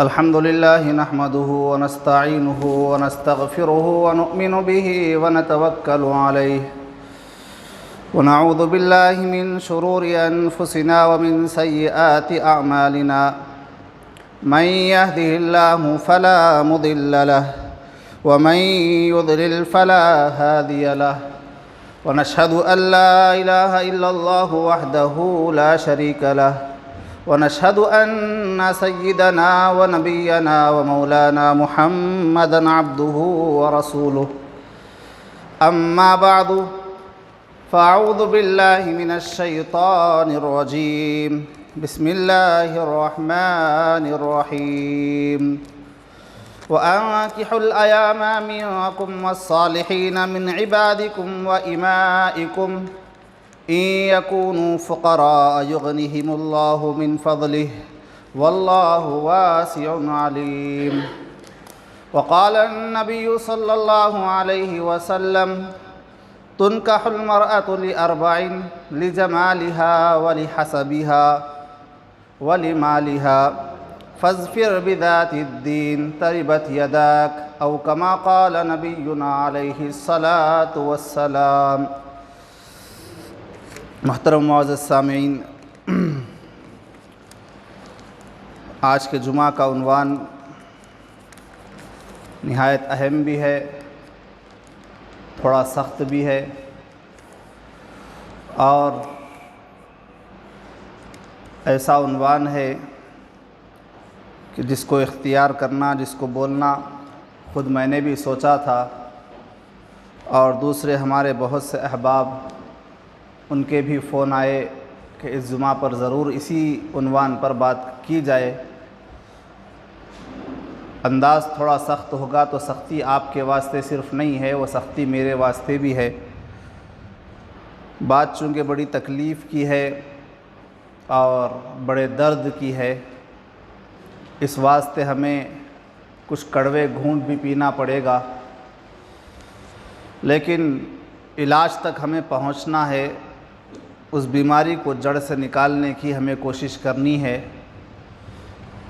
अल्हम्दुलिल्लाह नहमदुहु व नस्तईनुहु व नस्तगफिरुहु व नु'मिनु बिही व नतवक्कलु अलैहि व नऊज़ु बिल्लाहि मिन शुरूरि अनफुसिना व मिन सय्यिआति अअमालिना मन यहदिहिल्लाहु फला मुदिल्ल लहु व मन युद्लिल फला हादिय लहु व नशहदु अन ला इलाहा इल्लल्लाहु वहदहु ला शरीक लहु वनशहदु अन्न सय्यिदना व नबिय्यना व मौलाना मुहम्मदन अब्दुहु व रसूलुहु अम्मा बअदु फ़अऊज़ु बिल्लाहि मिनश शैतानिर रजीम बिस्मिल्लाहिर रहमानिर रहीम व अंकिहुल अयामा मिनकुम वस्सालिहीन मिन इबादिकुम व इमाइकुम इन यकूनु फ़ुक़रा युग़निहिमुल्लाहु मिन फ़ज़लिहि वल्लाहु वासिउन अलीम वक़ाल अन्नबिय्यु सल्लल्लाहु अलैहि वसल्लम तुनकाहुल मरअतु लिअरबइन लिजमालिहा व लिहसबिहा व लिमालिहा फ़ज़्फ़िर बिज़ातिद्दीन तरिबत यदाक औ कमा क़ाल नबियुना अलैहि सलातु वस्सलाम। मोहतरम मुअज़्ज़ज़ सामीईन, आज के जुमा का उन्वान निहायत अहम भी है, थोड़ा सख्त भी है और ऐसा उन्वान है कि जिसको इख्तियार करना, जिसको बोलना ख़ुद मैंने भी सोचा था और दूसरे हमारे बहुत से अहबाब उनके भी फ़ोन आए कि इस जुमा पर ज़रूर इसी उन्वान पर बात की जाए। अंदाज़ थोड़ा सख्त होगा तो सख्ती आपके वास्ते सिर्फ़ नहीं है, वो सख्ती मेरे वास्ते भी है। बात चूँकि बड़ी तकलीफ़ की है और बड़े दर्द की है, इस वास्ते हमें कुछ कड़वे घूंट भी पीना पड़ेगा, लेकिन इलाज तक हमें पहुंचना है। उस बीमारी को जड़ से निकालने की हमें कोशिश करनी है।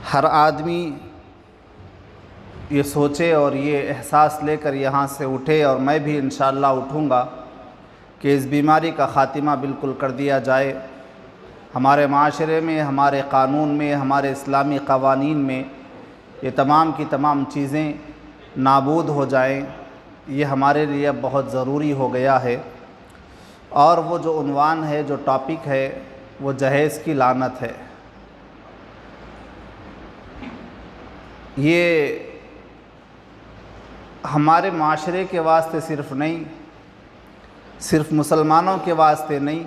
हर आदमी ये सोचे और ये एहसास लेकर यहाँ से उठे, और मैं भी इंशाअल्लाह उठूँगा, कि इस बीमारी का ख़ातिमा बिल्कुल कर दिया जाए। हमारे माशरे में, हमारे क़ानून में, हमारे इस्लामी क़वानीन में ये तमाम की तमाम चीज़ें नाबूद हो जाएं। ये हमारे लिए बहुत ज़रूरी हो गया है। और वो जो उन्वान है, जो टॉपिक है, वो जहेज़ की लानत है। ये हमारे माशरे के वास्ते सिर्फ़ नहीं, सिर्फ़ मुसलमानों के वास्ते नहीं,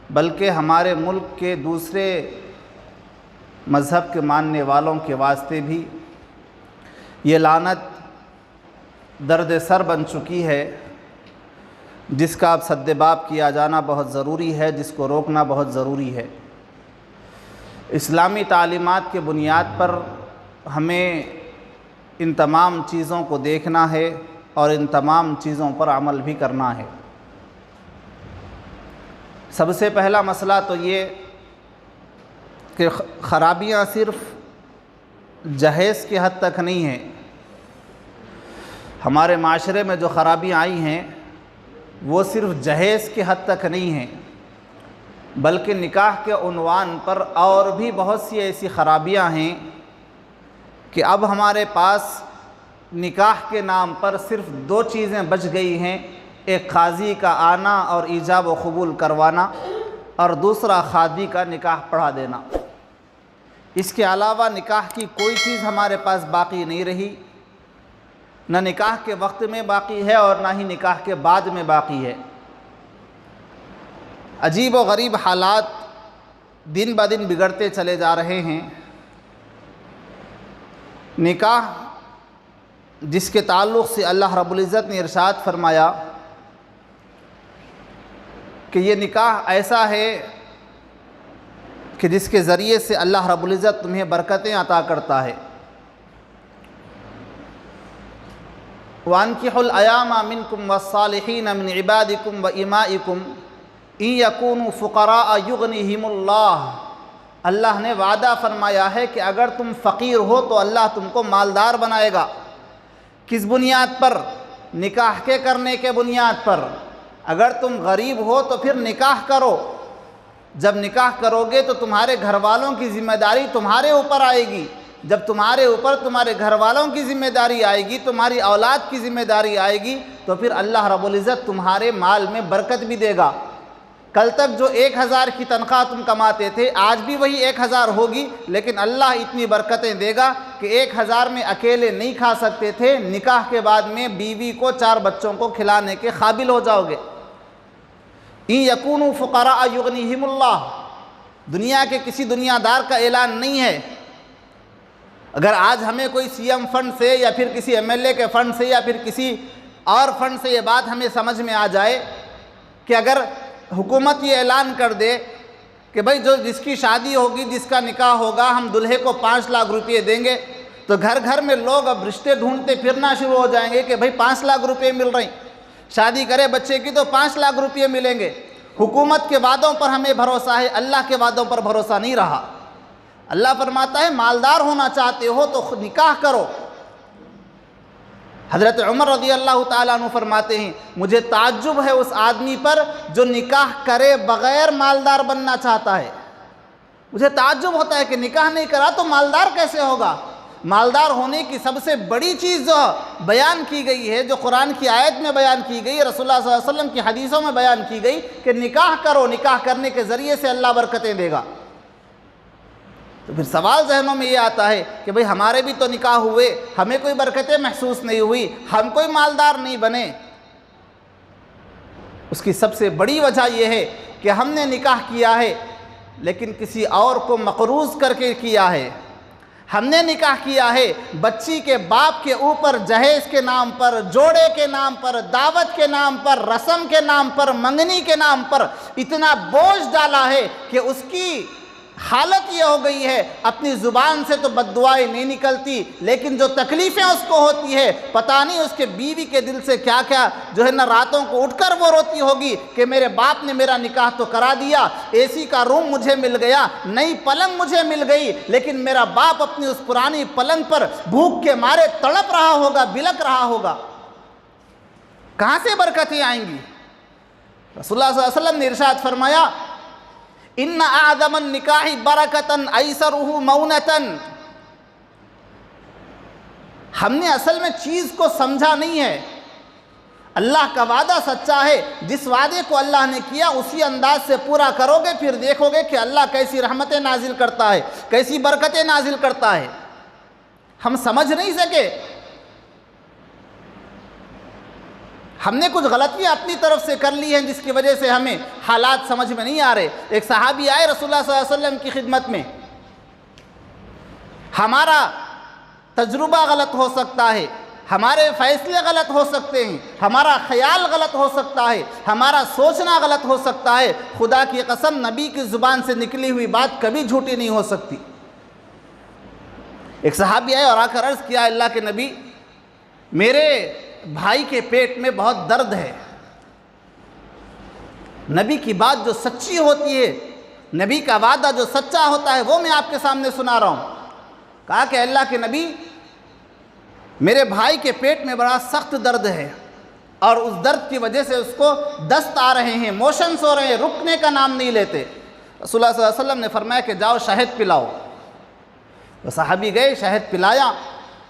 बल्कि हमारे मुल्क के दूसरे मज़हब के मानने वालों के वास्ते भी ये लानत दर्द सर बन चुकी है, जिसका अब सद्देबाब किया जाना बहुत ज़रूरी है, जिसको रोकना बहुत ज़रूरी है। इस्लामी तालीमात के बुनियाद पर हमें इन तमाम चीज़ों को देखना है और इन तमाम चीज़ों पर अमल भी करना है। सबसे पहला मसला तो ये कि ख़राबियाँ सिर्फ़ जहेज़ के हद तक नहीं हैं। हमारे माशरे में जो ख़राबियाँ आई हैं वो सिर्फ़ जहेज़ के हद तक नहीं हैं, बल्कि निकाह के उन्वान पर और भी बहुत सी ऐसी ख़राबियाँ हैं कि अब हमारे पास निकाह के नाम पर सिर्फ़ दो चीज़ें बच गई हैं। एक काज़ी का आना और ईजाब व क़बूल करवाना, और दूसरा खादी का निकाह पढ़ा देना। इसके अलावा निकाह की कोई चीज़ हमारे पास बाकी नहीं रही। न निकाह के वक्त में बाकी है और ना ही निकाह के बाद में बाकी है। अजीब व गरीब हालात दिन ब दिन बिगड़ते चले जा रहे हैं। निकाह जिसके ताल्लुक़ से अल्लाह रब्बुल इज़्ज़त ने इरशाद फरमाया कि ये निकाह ऐसा है कि जिसके ज़रिए से अल्लाह रब्बुल इज़्ज़त तुम्हें बरकतें अता करता है। वानकिहुल अयामा मिनकुम वस्सालिहीन मिन इबादिकुम व इमाइकुम इन यकूनु फ़ुक़रा युग़निहिमुल्लाह अल्लाह ने वादा फरमाया है कि अगर तुम फ़कीर हो तो अल्लाह तुमको मालदार बनाएगा। किस बुनियाद पर? निकाह के करने के बुनियाद पर। अगर तुम गरीब हो तो फिर निकाह करो। जब निकाह करोगे तो तुम्हारे घर वालों की ज़िम्मेदारी तुम्हारे ऊपर आएगी। जब तुम्हारे ऊपर तुम्हारे घर वालों की ज़िम्मेदारी आएगी, तुम्हारी औलाद की ज़िम्मेदारी आएगी, तो फिर अल्लाह रब्बुल इज़्ज़त तुम्हारे माल में बरकत भी देगा। कल तक जो 1000 की तनख्वाह तुम कमाते थे, आज भी वही 1000 होगी, लेकिन अल्लाह इतनी बरकतें देगा कि 1000 में अकेले नहीं खा सकते थे, निकाह के बाद में बीवी को 4 बच्चों को खिलाने के काबिल हो जाओगे। इन यकूनु फ़ुक़रा युग़निहिमुल्लाह, दुनिया के किसी दुनियादार का ऐलान नहीं है। अगर आज हमें कोई सीएम फंड से या फिर किसी एमएलए के फंड से या फिर किसी और फंड से ये बात हमें समझ में आ जाए कि अगर हुकूमत ये ऐलान कर दे कि भाई जो जिसकी शादी होगी, जिसका निकाह होगा, हम दूल्हे को 5 लाख रुपये देंगे, तो घर घर में लोग अब रिश्ते ढूंढते फिरना शुरू हो जाएंगे कि भाई 5 लाख रुपये मिल रहे, शादी करे बच्चे की तो 5 लाख रुपये मिलेंगे। हुकूमत के वादों पर हमें भरोसा है, अल्लाह के वादों पर भरोसा नहीं रहा। अल्लाह फरमाता है मालदार होना चाहते हो तो निकाह करो। हज़रत उमर रज़ी अल्लाह ताला अन्हु फरमाते हैं, मुझे ताज्जुब है उस आदमी पर जो निकाह करे बग़ैर मालदार बनना चाहता है। मुझे ताज्जुब होता है कि निकाह नहीं करा तो मालदार कैसे होगा। मालदार होने की सबसे बड़ी चीज़ जो बयान की गई है, जो कुरान की आयत में बयान की गई, रसूलुल्लाह सल्लल्लाहु अलैहि वसल्लम की हदीसों में बयान की गई कि निकाह करो, निकाह करने के ज़रिए से अल्लाह बरकतें देगा। तो फिर सवाल जहनों में ये आता है कि भाई हमारे भी तो निकाह हुए, हमें कोई बरकतें महसूस नहीं हुई, हम कोई मालदार नहीं बने। उसकी सबसे बड़ी वजह यह है कि हमने निकाह किया है लेकिन किसी और को मकरूज़ करके किया है। हमने निकाह किया है बच्ची के बाप के ऊपर जहेज़ के नाम पर, जोड़े के नाम पर, दावत के नाम पर, रस्म के नाम पर, मंगनी के नाम पर इतना बोझ डाला है कि उसकी हालत ये हो गई है, अपनी ज़ुबान से तो बद्दुआएं नहीं निकलती, लेकिन जो तकलीफ़ें उसको होती है, पता नहीं उसके बीवी के दिल से क्या क्या जो है ना, रातों को उठकर वो रोती होगी कि मेरे बाप ने मेरा निकाह तो करा दिया, एसी का रूम मुझे मिल गया, नई पलंग मुझे मिल गई, लेकिन मेरा बाप अपनी उस पुरानी पलंग पर भूख के मारे तड़प रहा होगा, बिलक रहा होगा। कहाँ से बरकतें आएंगी? रसूलुल्लाह सल्लल्लाहु अलैहि वसल्लम ने इरशाद फरमाया, इन्ना आदमन निकाही बरकतन ऐसरुहु मौनतन। हमने असल में चीज़ को समझा नहीं है। अल्लाह का वादा सच्चा है, जिस वादे को अल्लाह ने किया उसी अंदाज से पूरा करोगे, फिर देखोगे कि अल्लाह कैसी रहमतें नाजिल करता है, कैसी बरकतें नाजिल करता है। हम समझ नहीं सके, हमने कुछ गलतियाँ अपनी तरफ से कर ली हैं जिसकी वजह से हमें हालात समझ में नहीं आ रहे। एक सहाबी आए रसूलुल्लाह सल्लल्लाहु अलैहि वसल्लम की खिदमत में, हमारा तजुर्बा गलत हो सकता है, हमारे फैसले गलत हो सकते हैं, हमारा ख्याल गलत हो सकता है, हमारा सोचना गलत हो सकता है। खुदा की कसम नबी की ज़ुबान से निकली हुई बात कभी झूठी नहीं हो सकती। एक सहाबी आए और आकर अर्ज़ किया, अल्लाह के नबी, मेरे भाई के पेट में बहुत दर्द है। नबी की बात जो सच्ची होती है, नबी का वादा जो सच्चा होता है, वो मैं आपके सामने सुना रहा हूँ। कहा कि अल्लाह के नबी, मेरे भाई के पेट में बड़ा सख्त दर्द है और उस दर्द की वजह से उसको दस्त आ रहे हैं, मोशंस हो रहे हैं, रुकने का नाम नहीं लेते। रसूलुल्लाह सल्लल्लाहु अलैहि वसल्लम ने फरमाया कि जाओ शहद पिलाओ। तो साहबी गए, शहद पिलाया।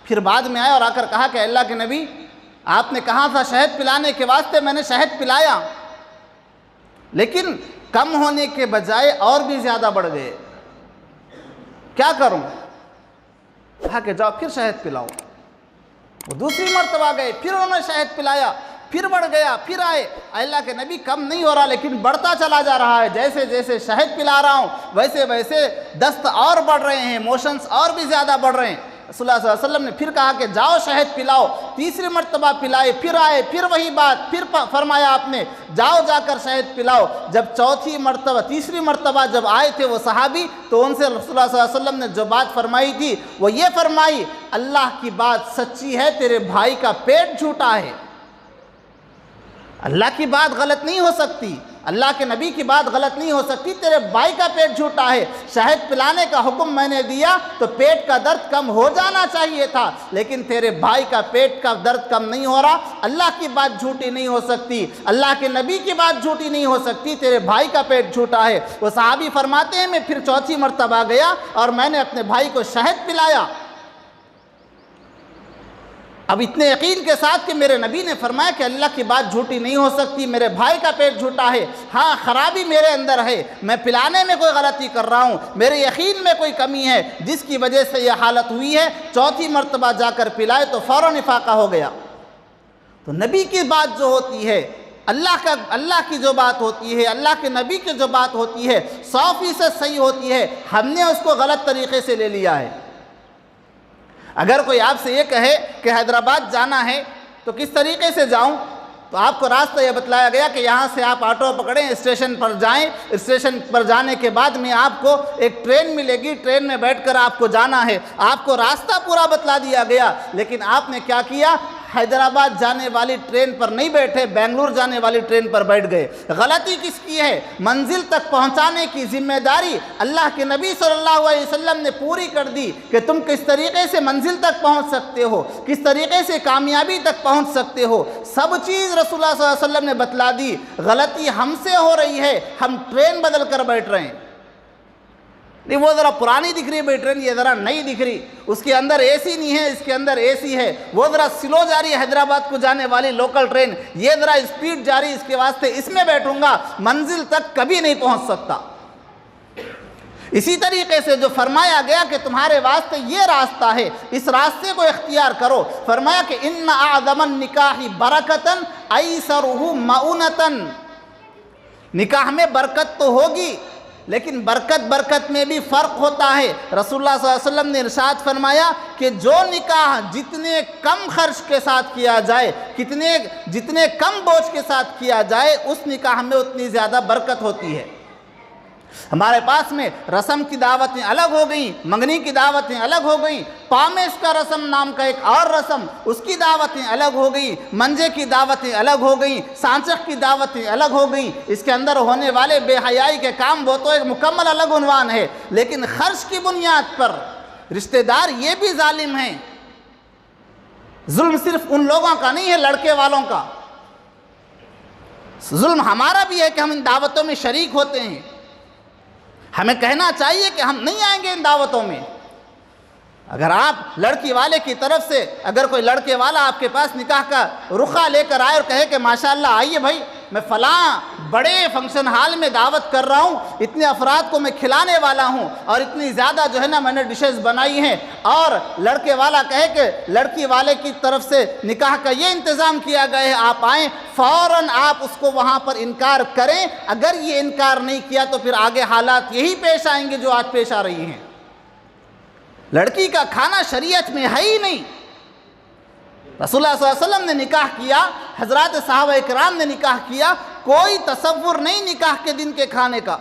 फिर बाद में आए और आकर कहा कि अल्लाह के नबी, आपने कहा था शहद पिलाने के वास्ते, मैंने शहद पिलाया, लेकिन कम होने के बजाय और भी ज़्यादा बढ़ गए, क्या करूं? कहा कि जाओ फिर शहद पिलाओ। वो दूसरी मर्तबा गए, फिर उन्होंने शहद पिलाया, फिर बढ़ गया। फिर आए, अल्लाह के नबी कम नहीं हो रहा लेकिन बढ़ता चला जा रहा है, जैसे जैसे शहद पिला रहा हूँ वैसे वैसे दस्त और बढ़ रहे हैं, मोशंस और भी ज़्यादा बढ़ रहे हैं। रसूलुल्लाह सल्लल्लाहु अलैहि वसल्लम ने फिर कहा कि जाओ शहद पिलाओ। तीसरी मर्तबा पिलाए, फिर आए, फिर वही बात, फिर फरमाया आपने जाओ जाकर शहद पिलाओ। जब चौथी मर्तबा, तीसरी मर्तबा जब आए थे वो सहाबी, तो उनसे रसूलुल्लाह सल्लल्लाहु अलैहि वसल्लम ने जो बात फरमाई थी वो ये फरमाई, अल्लाह की बात सच्ची है, तेरे भाई का पेट झूठा है। अल्लाह की बात गलत नहीं हो सकती, अल्लाह के नबी की बात गलत नहीं हो सकती। तेरे भाई का पेट झूठा है, शहद पिलाने का हुक्म मैंने दिया तो पेट का दर्द कम हो जाना चाहिए था, लेकिन तेरे भाई का पेट का दर्द कम नहीं हो रहा। अल्लाह की बात झूठी नहीं हो सकती, अल्लाह के नबी की बात झूठी नहीं हो सकती, तेरे भाई का पेट झूठा है। वो सहाबी फरमाते हैं मैं फिर चौथी मर्तबा गया और मैंने अपने भाई को शहद पिलाया। अब इतने यकीन के साथ कि मेरे नबी ने फरमाया कि अल्लाह की बात झूठी नहीं हो सकती, मेरे भाई का पेट झूठा है, हाँ खराबी मेरे अंदर है, मैं पिलाने में कोई गलती कर रहा हूँ, मेरे यकीन में कोई कमी है जिसकी वजह से यह हालत हुई है। चौथी मर्तबा जाकर पिलाए तो फ़ौरन इफाका हो गया। तो नबी की बात जो होती है, अल्लाह की जो बात होती है, अल्लाह के नबी की जो बात होती है 100% सही होती है, हमने उसको गलत तरीके से ले लिया है। अगर कोई आपसे ये कहे कि हैदराबाद जाना है तो किस तरीके से जाऊं, तो आपको रास्ता यह बतलाया गया कि यहाँ से आप ऑटो पकड़ें, स्टेशन पर जाएं, स्टेशन पर जाने के बाद में आपको एक ट्रेन मिलेगी, ट्रेन में बैठकर आपको जाना है। आपको रास्ता पूरा बतला दिया गया, लेकिन आपने क्या किया, हैदराबाद जाने वाली ट्रेन पर नहीं बैठे, बेंगलुरु जाने वाली ट्रेन पर बैठ गए। गलती किसकी है? मंजिल तक पहुंचाने की जिम्मेदारी अल्लाह के नबी सल्लल्लाहु अलैहि वसल्लम ने पूरी कर दी कि तुम किस तरीके से मंजिल तक पहुंच सकते हो, किस तरीके से कामयाबी तक पहुंच सकते हो, सब चीज़ रसूलुल्लाह सल्लल्लाहु अलैहि वसल्लम ने बतला दी। गलती हमसे हो रही है, हम ट्रेन बदल कर बैठ रहे हैं। नहीं, वो ज़रा पुरानी दिख रही है भाई ट्रेन, ये ज़रा नई दिख रही, उसके अंदर एसी नहीं है, इसके अंदर एसी है। वो ज़रा स्लो जा रही है हैदराबाद को जाने वाली लोकल ट्रेन, ये ज़रा स्पीड जा रही है, इसके वास्ते इसमें बैठूंगा, मंजिल तक कभी नहीं पहुंच सकता। इसी तरीके से जो फरमाया गया कि तुम्हारे वास्ते ये रास्ता है, इस रास्ते को इख्तियार करो। फरमाया कि इन्ना आज़मन निकाही बरकतन ऐसरुहु मऊनतन, निकाह में बरकत तो होगी, लेकिन बरकत में भी फ़र्क होता है। रसूलुल्लाह सल्लल्लाहु अलैहि वसल्लम ने इरशाद फरमाया कि जो निकाह जितने कम खर्च के साथ किया जाए, जितने कम बोझ के साथ किया जाए, उस निकाह में उतनी ज़्यादा बरकत होती है। हमारे पास में रस्म की दावतें अलग हो गई, मंगनी की दावतें अलग हो गई, पामेश का रस्म नाम का एक और रस्म, उसकी दावतें अलग हो गई, मंजे की दावतें अलग हो गई, सांचक की दावतें अलग हो गई। इसके अंदर होने वाले बेहयाई के काम वो तो एक मुकम्मल अलग उन्वान है, लेकिन खर्च की बुनियाद पर रिश्तेदार ये भी जालिम हैं। जुल्म सिर्फ उन लोगों का नहीं है, लड़के वालों का जुल्म हमारा भी है कि हम इन दावतों में शरीक होते हैं। हमें कहना चाहिए कि हम नहीं आएंगे इन दावतों में। अगर आप लड़की वाले की तरफ से, अगर कोई लड़के वाला आपके पास निकाह का रुखा लेकर आए और कहे कि माशाअल्लाह आइए भाई, मैं फ़लाँ बड़े फंक्शन हॉल में दावत कर रहा हूँ, इतने अफराद को मैं खिलाने वाला हूँ और इतनी ज़्यादा जो है ना मैंने डिशेस बनाई हैं, और लड़के वाला कहे कि लड़की वाले की तरफ से निकाह का ये इंतज़ाम किया गया है, आप आएँ, फ़ौरन आप उसको वहाँ पर इनकार करें। अगर ये इनकार नहीं किया तो फिर आगे हालात यही पेश आएंगे जो आज पेश आ रही हैं। लड़की का खाना शरीयत में है ही नहीं। रसूलुल्लाह सल्लल्लाहु अलैहि वसल्लम ने निकाह किया, हज़रात सहाबा इकराम ने निकाह किया, कोई तसव्वुर नहीं निकाह के दिन के खाने का।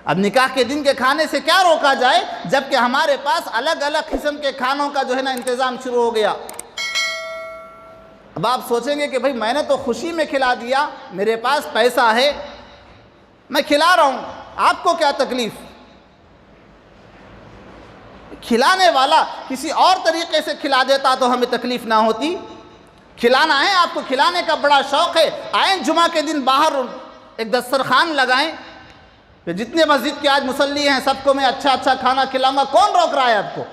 अब निकाह के दिन के खाने से क्या रोका जाए, जबकि हमारे पास अलग अलग किस्म के खानों का जो है ना इंतज़ाम शुरू हो गया। अब आप सोचेंगे कि भाई मैंने तो खुशी में खिला दिया, मेरे पास पैसा है, मैं खिला रहा हूँ, आपको क्या तकलीफ़। खिलाने वाला किसी और तरीके से खिला देता तो हमें तकलीफ़ ना होती। खिलाना है आपको, खिलाने का बड़ा शौक़ है, आए जुमा के दिन बाहर एक दस्तरखान लगाएं, तो जितने मस्जिद के आज मुसल्ली हैं सबको मैं अच्छा अच्छा खाना खिलाऊंगा, कौन रोक रहा है आपको।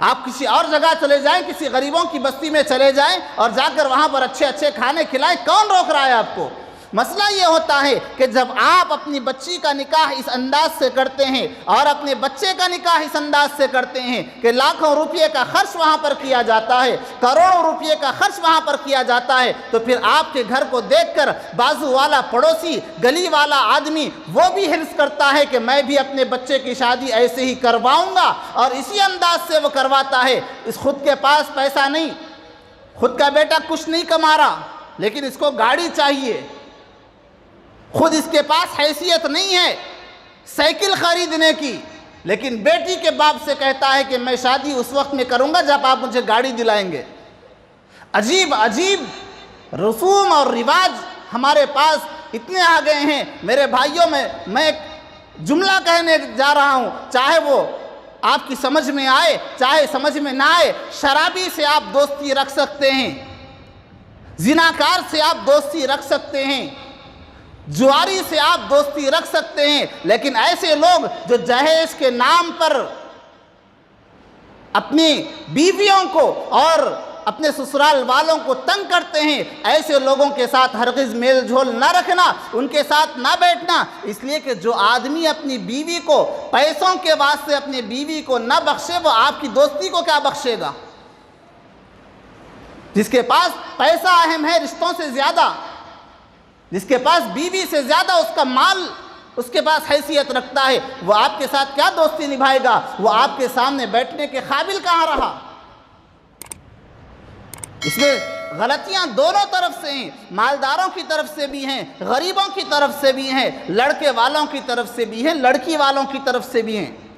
आप किसी और जगह चले जाएं, किसी गरीबों की बस्ती में चले जाएं और जाकर वहाँ पर अच्छे अच्छे खाने खिलाएं, कौन रोक रहा है आपको। मसला ये होता है कि जब आप अपनी बच्ची का निकाह इस अंदाज से करते हैं और अपने बच्चे का निकाह इस अंदाज से करते हैं कि लाखों रुपये का खर्च वहाँ पर किया जाता है, करोड़ों रुपये का खर्च वहाँ पर किया जाता है, तो फिर आपके घर को देखकर बाजू वाला पड़ोसी, गली वाला आदमी वो भी हिर्स करता है कि मैं भी अपने बच्चे की शादी ऐसे ही करवाऊँगा, और इसी अंदाज से वो करवाता है। इस खुद के पास पैसा नहीं, खुद का बेटा कुछ नहीं कमा रहा, लेकिन इसको गाड़ी चाहिए, खुद इसके पास हैसियत नहीं है साइकिल खरीदने की, लेकिन बेटी के बाप से कहता है कि मैं शादी उस वक्त में करूंगा जब आप मुझे गाड़ी दिलाएंगे। अजीब अजीब रसूम और रिवाज हमारे पास इतने आ गए हैं। मेरे भाइयों में मैं एक जुमला कहने जा रहा हूँ, चाहे वो आपकी समझ में आए चाहे समझ में ना आए। शराबी से आप दोस्ती रख सकते हैं, जिनाकार से आप दोस्ती रख सकते हैं, जुआरी से आप दोस्ती रख सकते हैं, लेकिन ऐसे लोग जो जहेज के नाम पर अपनी बीवियों को और अपने ससुराल वालों को तंग करते हैं, ऐसे लोगों के साथ हरगिज़ मेल झोल न रखना, उनके साथ ना बैठना। इसलिए कि जो आदमी अपनी बीवी को पैसों के वास्ते अपनी बीवी को न बख्शे, वो आपकी दोस्ती को क्या बख्शेगा। जिसके पास पैसा अहम है रिश्तों से ज़्यादा, जिसके पास बीवी से ज़्यादा उसका माल उसके पास हैसियत रखता है, वो आपके साथ क्या दोस्ती निभाएगा। वो आपके सामने बैठने के काबिल कहाँ रहा। इसमें गलतियां दोनों तरफ से हैं, मालदारों की तरफ से भी हैं, गरीबों की तरफ से भी हैं, लड़के वालों की तरफ से भी हैं, लड़की वालों की तरफ से भी हैं।